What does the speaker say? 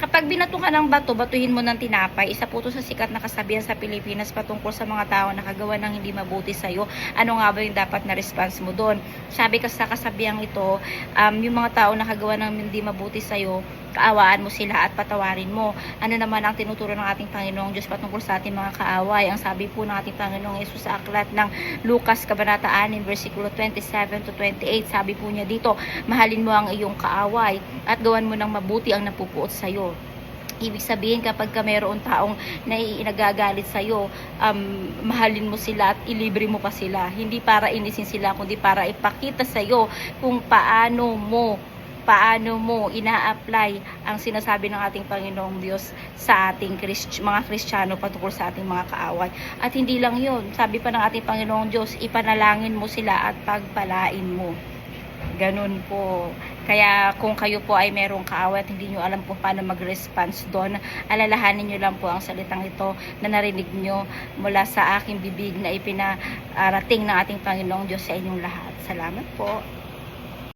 Kapag binato ka ng bato, batuhin mo ng tinapay. Isa po ito sa sikat na kasabihan sa Pilipinas patungkol sa mga tao na kagawa ng hindi mabuti sa'yo. Ano nga ba yung dapat na response mo doon? Sabi ka sa kasabihang ito, yung mga tao na kagawa ng hindi mabuti sa'yo, kaawaan mo sila at patawarin mo. Ano naman ang tinuturo ng ating Panginoong Diyos patungkol sa ating mga kaaway? Ang sabi po ng ating Panginoong Yesus sa aklat ng Lucas Kabanata 6, versikulo 27 to 28, sabi po niya dito, mahalin mo ang iyong kaaway at gawan mo ng mabuti ang napupuot sa'yo. Ibig sabihin, kapag ka mayroon taong nagagalit sa'yo, mahalin mo sila at ilibre mo pa sila. Hindi para inisin sila, kundi para ipakita sa'yo kung paano mo ina-apply ang sinasabi ng ating Panginoong Diyos sa ating mga Kristiyano patungkol sa ating mga kaaway. At hindi lang yun, sabi pa ng ating Panginoong Diyos, ipanalangin mo sila at pagpalain mo. Ganun po. Kaya kung kayo po ay merong kaaway at hindi nyo alam kung paano mag-response doon, alalahanin nyo lang po ang salitang ito na narinig nyo mula sa aking bibig na ipinarating ng ating Panginoong Diyos sa inyong lahat. Salamat po.